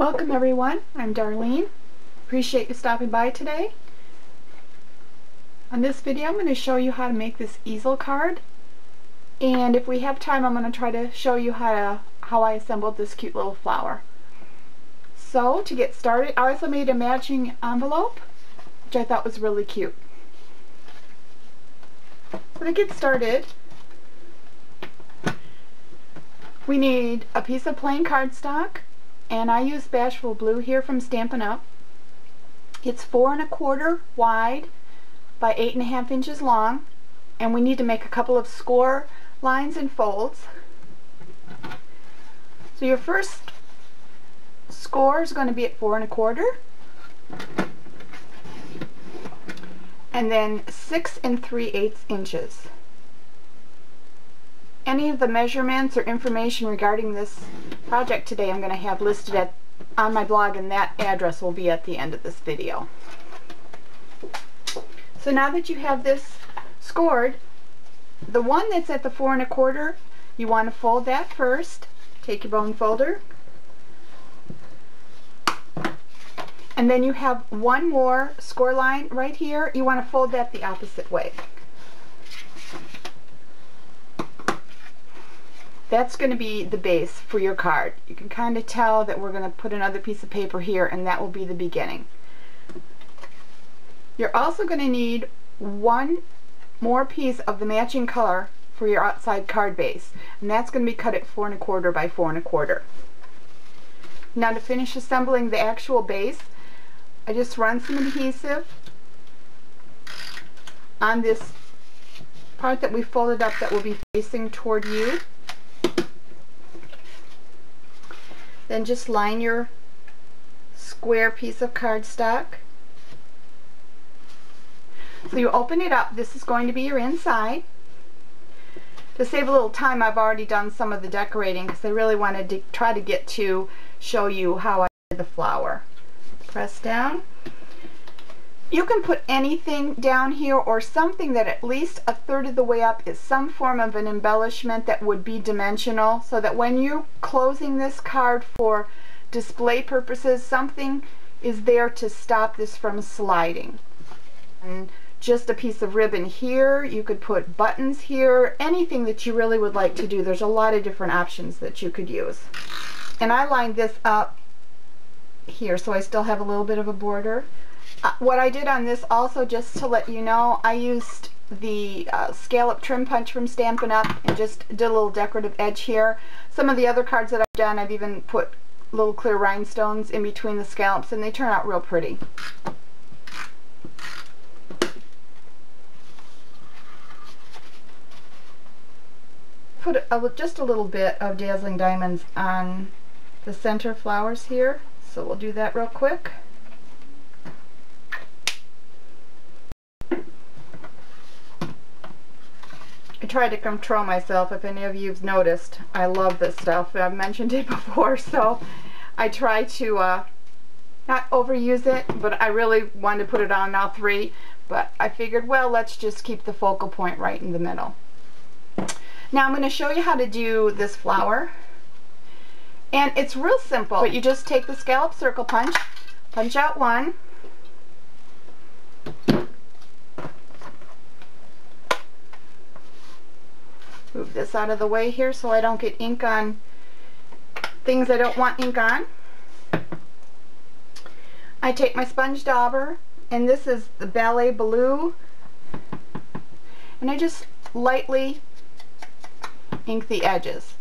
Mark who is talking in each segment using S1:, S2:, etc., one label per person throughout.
S1: Welcome everyone, I'm Darlene. Appreciate you stopping by today. On this video I'm going to show you how to make this easel card, and if we have time I'm going to try to show you how I assembled this cute little flower. So to get started, I also made a matching envelope which I thought was really cute. So to get started we need a piece of plain cardstock, and I use Bashful Blue here from Stampin' Up. It's 4 1/4 wide by 8 1/2 inches long, and we need to make a couple of score lines and folds. So your first score is going to be at 4 1/4, and then 6 3/8 inches. Any of the measurements or information regarding this project today I'm going to have listed on my blog, and that address will be at the end of this video. So now that you have this scored, the one that's at the 4 1/4, you want to fold that first. Take your bone folder, and then you have one more score line right here. You want to fold that the opposite way. That's going to be the base for your card. You can kind of tell that we're going to put another piece of paper here, and that will be the beginning. You're also going to need one more piece of the matching color for your outside card base, and that's going to be cut at 4 1/4 by 4 1/4. Now to finish assembling the actual base, I just run some adhesive on this part that we folded up that will be facing toward you. Then just line your square piece of cardstock. So you open it up. This is going to be your inside. To save a little time, I've already done some of the decorating because I really wanted to try to get to show you how I did the flower. Press down. You can put anything down here, or something that at least a third of the way up is some form of an embellishment that would be dimensional, so that when you're closing this card for display purposes, something is there to stop this from sliding. And just a piece of ribbon here. You could put buttons here, anything that you really would like to do. There's a lot of different options that you could use. And I lined this up here so I still have a little bit of a border. What I did on this also, just to let you know, I used the scallop trim punch from Stampin' Up! And just did a little decorative edge here. Some of the other cards that I've done, I've even put little clear rhinestones in between the scallops, and they turn out real pretty. Put just a little bit of Dazzling Diamonds on the center flowers here, so we'll do that real quick. I try to control myself. If any of you've noticed, I love this stuff. I've mentioned it before, so I try to not overuse it, but I really wanted to put it on all three, but I figured, well, let's just keep the focal point right in the middle. Now I'm going to show you how to do this flower, and it's real simple, but you just take the scallop circle punch, punch out one, move this out of the way here so I don't get ink on things I don't want ink on. I take my sponge dauber, and this is the Ballet Blue, and I just lightly ink the edges.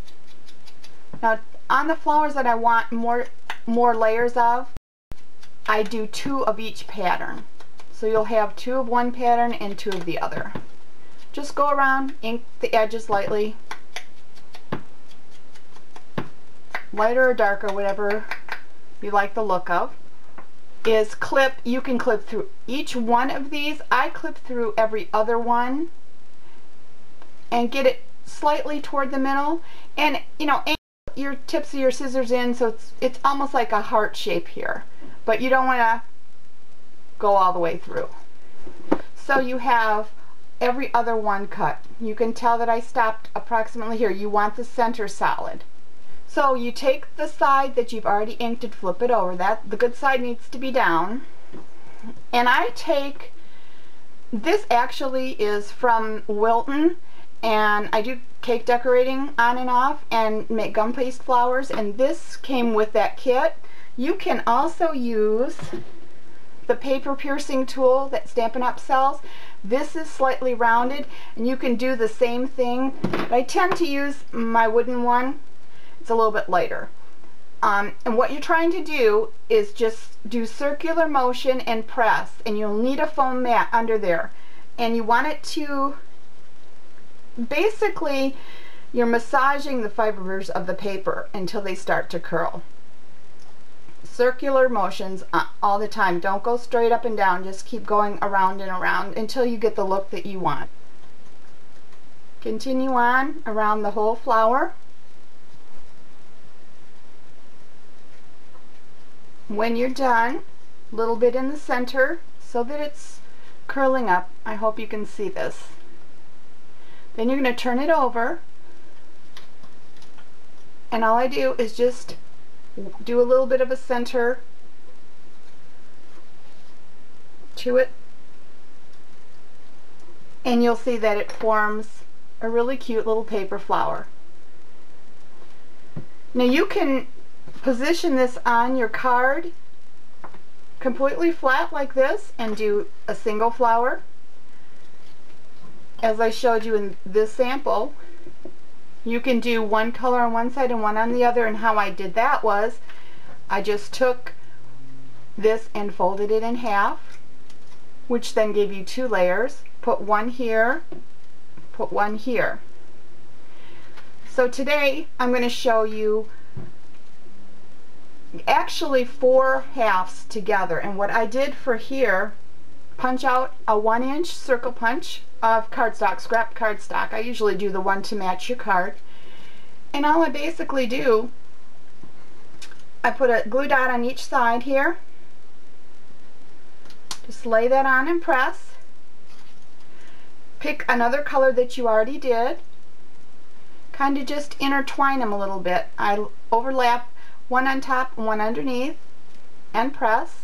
S1: Now on the flowers that I want more layers of, I do 2 of each pattern. So you'll have 2 of one pattern and 2 of the other. Just go around, ink the edges lightly, lighter or darker, whatever you like the look of. Is clip, you can clip through each one of these. I clip through every other one and get it slightly toward the middle, and you know, aim your tips of your scissors in so it's almost like a heart shape here, but you don't want to go all the way through. So you have every other one cut. You can tell that I stopped approximately here. You want the center solid. So you take the side that you've already inked and flip it over. The good side needs to be down. And I take, this actually is from Wilton, and I do cake decorating on and off and make gum paste flowers, and this came with that kit. You can also use the paper piercing tool that Stampin' Up! Sells. This is slightly rounded, and you can do the same thing. But I tend to use my wooden one. It's a little bit lighter. And what you're trying to do is just do circular motion and press, and you'll need a foam mat under there. And you want it to, basically, you're massaging the fibers of the paper until they start to curl. Circular motions all the time. Don't go straight up and down. Just keep going around and around until you get the look that you want. Continue on around the whole flower. When you're done, a little bit in the center so that it's curling up. I hope you can see this. Then you're going to turn it over, and all I do is just do a little bit of a center to it, and you'll see that it forms a really cute little paper flower. Now you can position this on your card completely flat like this and do a single flower, as I showed you in this sample. You can do one color on one side and one on the other, and how I did that was I just took this and folded it in half, which then gave you 2 layers. Put one here, put one here. So today I'm going to show you actually 4 halves together, and what I did for here, punch out a 1-inch circle punch of cardstock, scrap cardstock. I usually do the one to match your card, and all I basically do, I put a glue dot on each side here, just lay that on and press. Pick another color that you already did, kind of just intertwine them a little bit. I overlap one on top and one underneath and press.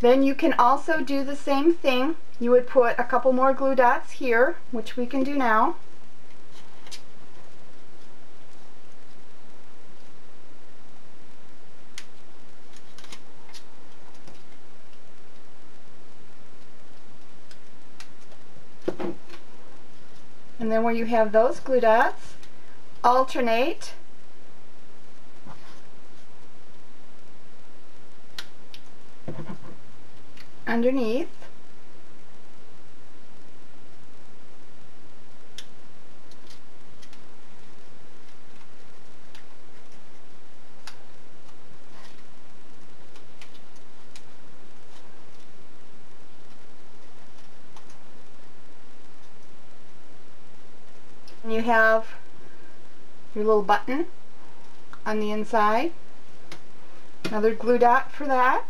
S1: Then you can also do the same thing. You would put a couple more glue dots here, which we can do now. And then where you have those glue dots, alternate underneath. And you have your little button on the inside. Another glue dot for that.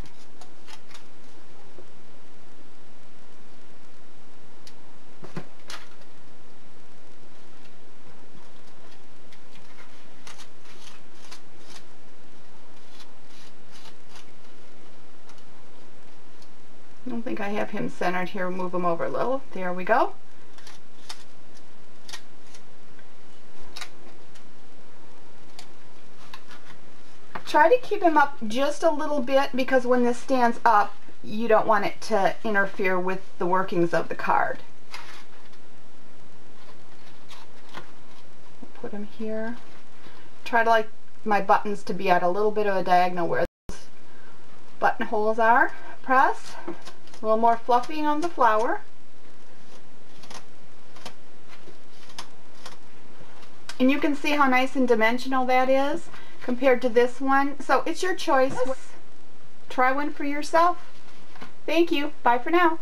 S1: I don't think I have him centered here. Move him over a little. There we go. Try to keep him up just a little bit, because when this stands up, you don't want it to interfere with the workings of the card. Put him here. Try to like my buttons to be at a little bit of a diagonal where those buttonholes are. Press. A little more fluffing on the flower. And you can see how nice and dimensional that is compared to this one. So it's your choice. Try one for yourself. Thank you. Bye for now.